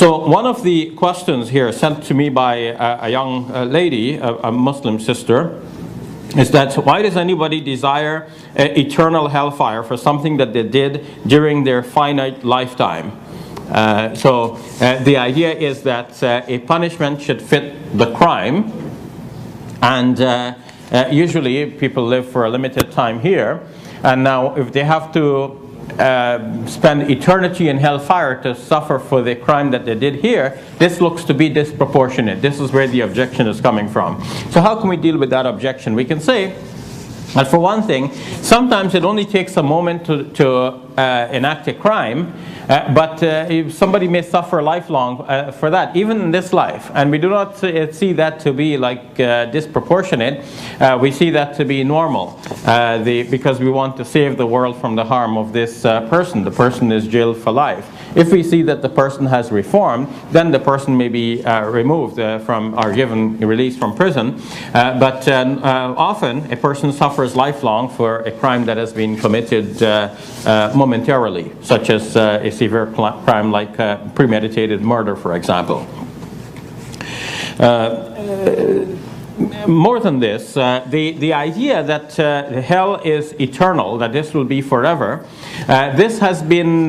So one of the questions here sent to me by a young lady, a Muslim sister, is that why does anybody desire eternal hellfire for something that they did during their finite lifetime? So the idea is that a punishment should fit the crime, and usually people live for a limited time here, and now if they have to spend eternity in hellfire to suffer for the crime that they did here, this looks to be disproportionate. This is where the objection is coming from. So how can we deal with that objection? We can say that for one thing, sometimes it only takes a moment to enact a crime, but somebody may suffer lifelong for that, even in this life. And we do not see that to be like disproportionate. We see that to be normal, because we want to save the world from the harm of this person. The person is jailed for life. If we see that the person has reformed, then the person may be removed from or given release from prison. But often a person suffers lifelong for a crime that has been committed momentarily, such as a severe crime like premeditated murder, for example. More than this, the idea that hell is eternal, that this will be forever, this has been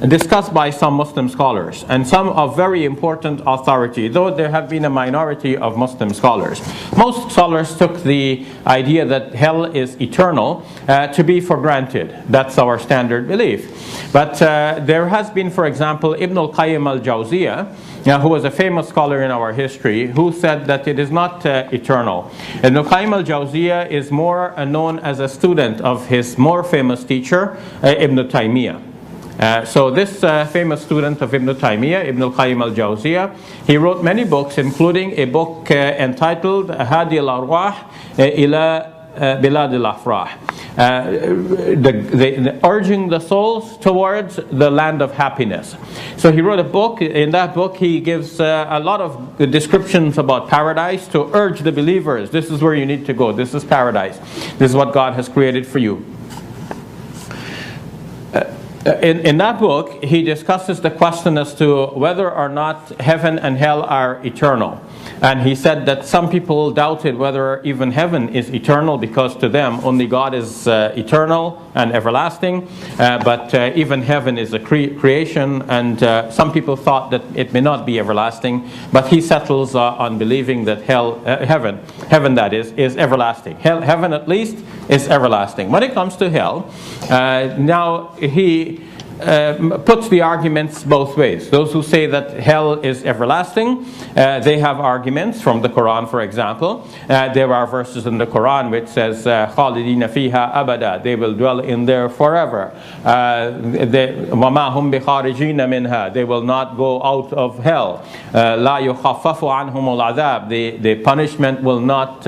discussed by some Muslim scholars, and some of very important authority, though there have been a minority of Muslim scholars. Most scholars took the idea that hell is eternal to be for granted. That's our standard belief. But there has been, for example, Ibn al-Qayyim al-Jawziyah, who was a famous scholar in our history, who said that it is not eternal. Ibn al-Qayyim al-Jawziyah is more known as a student of his more famous teacher, Ibn Taymiyyah. So this famous student of Ibn Taymiyyah, Ibn al-Qayyim al-Jawziyah, he wrote many books, including a book entitled Hadi al-Arwah ila Bilad al-Afrah, urging the souls towards the land of happiness. So he wrote a book. In that book he gives a lot of descriptions about paradise to urge the believers. This is where you need to go. This is paradise. This is what God has created for you. In that book, he discusses the question as to whether or not heaven and hell are eternal. And he said that some people doubted whether even heaven is eternal, because to them only God is eternal and everlasting, but even heaven is a creation, and some people thought that it may not be everlasting, but he settles on believing that heaven that is everlasting. Heaven at least is everlasting. When it comes to hell, now he puts the arguments both ways. Those who say that hell is everlasting, they have arguments from the Quran, for example. There are verses in the Quran which says خَالِدِينَ فِيهَا أَبَدًا, they will dwell in there forever. وَمَا هُمْ بِخَارِجِينَ مِنْهَا, they will not go out of hell. لَا يُخَفَّفُ عَنْهُمُ الْعَذَابِ, the punishment will not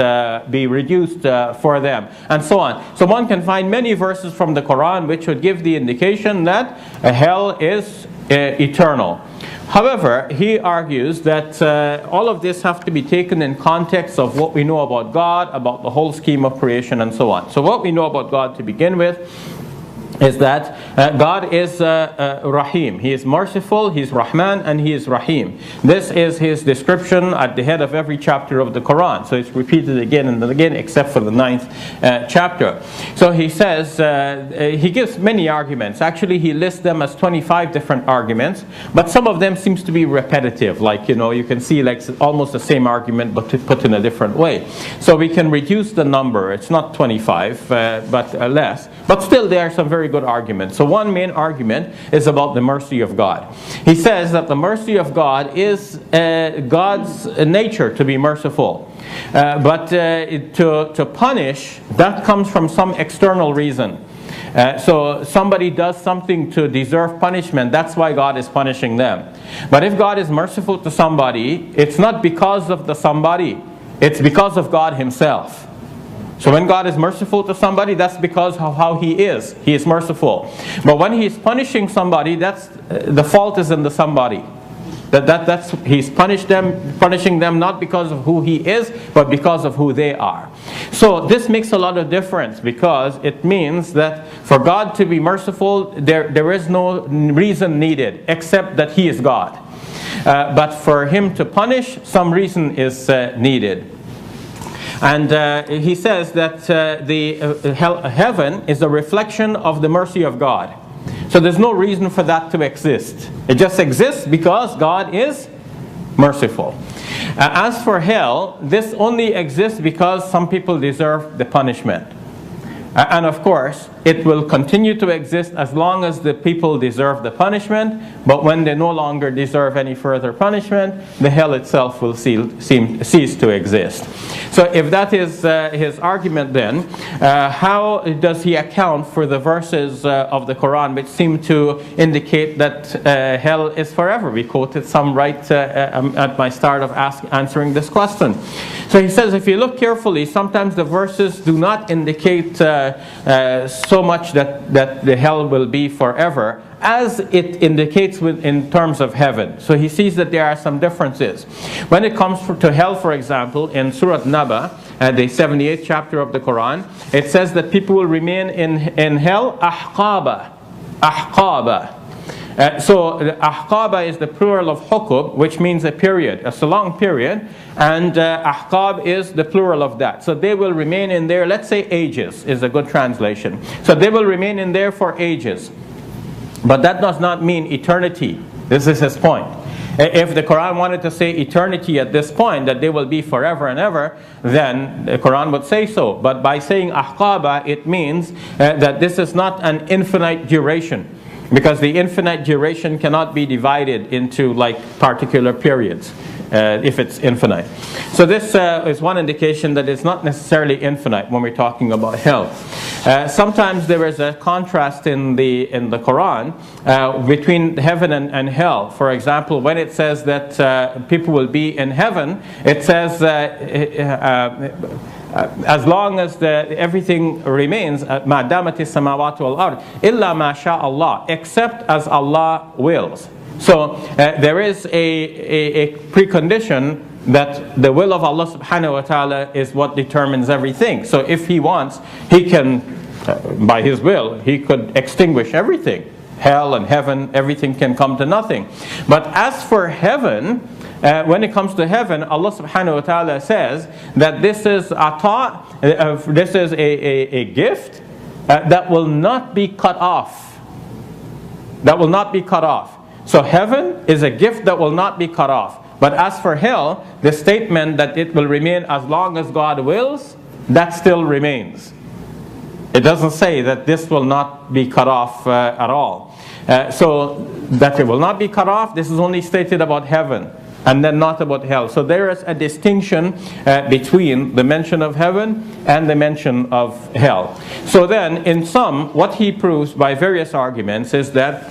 be reduced for them, and so on. So one can find many verses from the Quran which would give the indication that hell is eternal. However, he argues that all of this have to be taken in context of what we know about God, about the whole scheme of creation, and so on. So what we know about God to begin with is that God is Rahim. He is merciful, He is Rahman, and He is Rahim. This is His description at the head of every chapter of the Quran. So it's repeated again and again, except for the 9th chapter. So he says, he gives many arguments. Actually, he lists them as 25 different arguments, but some of them seems to be repetitive. Like, you can see like almost the same argument, but put in a different way. So we can reduce the number. It's not 25, but less. But still, there are some very good arguments. So one main argument is about the mercy of God. He says that the mercy of God is God's nature to be merciful. But to punish, that comes from some external reason. So somebody does something to deserve punishment, that's why God is punishing them. But if God is merciful to somebody, it's not because of the somebody, it's because of God Himself. So when God is merciful to somebody, that's because of how He is. He is merciful. But when He is punishing somebody, that's the fault is in the somebody. He's punishing them not because of who He is, but because of who they are. So this makes a lot of difference, because it means that For God to be merciful, there is no reason needed except that He is God. But for Him to punish, some reason is needed. And he says that heaven is a reflection of the mercy of God. So there's no reason for that to exist. It just exists because God is merciful. As for hell, this only exists because some people deserve the punishment. And of course, it will continue to exist as long as the people deserve the punishment, but when they no longer deserve any further punishment, the hell itself will cease to exist. So if that is his argument, then how does he account for the verses of the Quran which seem to indicate that hell is forever? We quoted some right at my start of answering this question. So he says, if you look carefully, sometimes the verses do not indicate so much that the hell will be forever as it indicates in terms of heaven. So he sees that there are some differences. When it comes to hell, for example, in Surah Naba, the 78th chapter of the Quran, it says that people will remain in hell ahqaba. Ahqaba. So ahqaba is the plural of hukub, which means a period. It's a long period. And ahqab is the plural of that. So they will remain in there, let's say ages is a good translation. So they will remain in there for ages. But that does not mean eternity. This is his point. If the Quran wanted to say eternity at this point, that they will be forever and ever, then the Quran would say so. But by saying ahqaba, it means that this is not an infinite duration. Because the infinite duration cannot be divided into like particular periods if it's infinite. So this is one indication that it's not necessarily infinite when we're talking about hell. Sometimes there is a contrast in the Quran between heaven and hell. For example, when it says that people will be in heaven, it says as long as everything remains, مَا دَامَتِ السَّمَاوَاتُ وَالْأَرْضِ إِلَّا مَا شَاءَ اللَّهُ, except as Allah wills. So there is a precondition that the will of Allah subhanahu wa ta'ala is what determines everything. So if He wants, He can, by His will, He could extinguish everything. Hell and heaven, everything can come to nothing. But as for heaven, when it comes to heaven, Allah subhanahu wa ta'ala says that this is this is a gift that will not be cut off. That will not be cut off. So heaven is a gift that will not be cut off. But as for hell, the statement that it will remain as long as God wills, that still remains. It doesn't say that this will not be cut off at all. So that it will not be cut off, this is only stated about heaven and then not about hell. So there is a distinction between the mention of heaven and the mention of hell. So then, in sum, what he proves by various arguments is that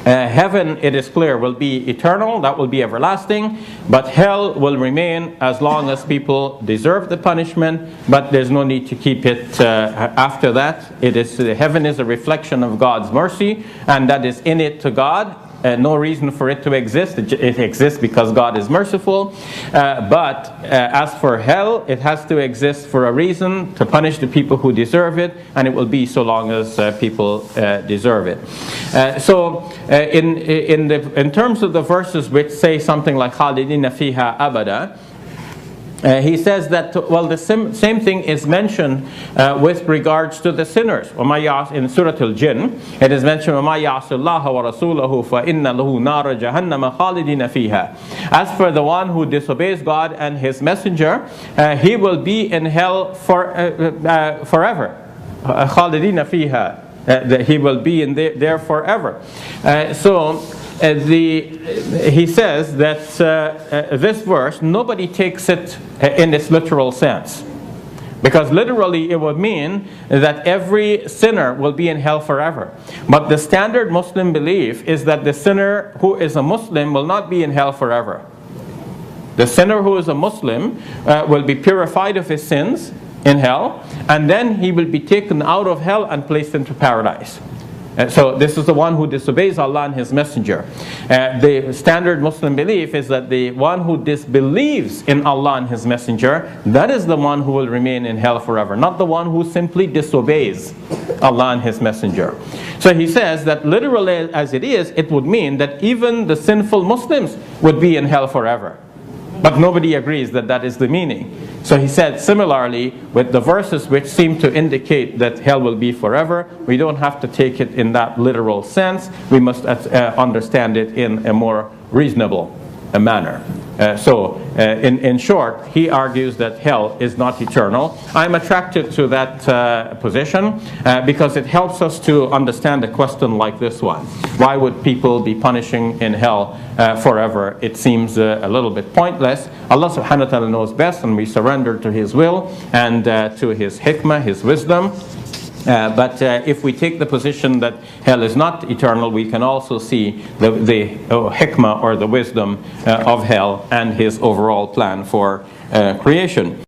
heaven, it is clear, will be eternal, that will be everlasting, but hell will remain as long as people deserve the punishment, but there's no need to keep it after that. Heaven is a reflection of God's mercy, and that is in it to God. No reason for it to exist. It exists because God is merciful. But as for hell, it has to exist for a reason, to punish the people who deserve it, and it will be so long as people deserve it. So in terms of the verses which say something like خَالِدِينَ فِيهَا أَبَدًا, he says that, well, the same thing is mentioned with regards to the sinners. In Surah Al-Jinn, it is mentioned, وَمَا يَعْصِ اللَّهَ وَرَسُولَهُ فَإِنَّ لَهُ نَارَ جَهَنَّمَ خَالِدِينَ فِيهَا. As for the one who disobeys God and His Messenger, he will be in hell forever. خَالِدِينَ فِيهَا. That he will be in there forever. He says that this verse, nobody takes it in its literal sense. Because literally it would mean that every sinner will be in hell forever. But the standard Muslim belief is that the sinner who is a Muslim will not be in hell forever. The sinner who is a Muslim will be purified of his sins in hell, and then he will be taken out of hell and placed into paradise. So this is the one who disobeys Allah and His Messenger. The standard Muslim belief is that the one who disbelieves in Allah and His Messenger, that is the one who will remain in hell forever, not the one who simply disobeys Allah and His Messenger. So he says that literally as it is, it would mean that even the sinful Muslims would be in hell forever. But nobody agrees that that is the meaning. So he said, similarly, with the verses which seem to indicate that hell will be forever, we don't have to take it in that literal sense. We must understand it in a more reasonable manner. In short, he argues that hell is not eternal. I'm attracted to that position because it helps us to understand a question like this one. Why would people be punishing in hell forever? It seems a little bit pointless. Allah subhanahu wa ta'ala knows best, and we surrender to His will and to His hikmah, His wisdom. But if we take the position that hell is not eternal, we can also see the hikmah or the wisdom of hell and His overall plan for creation.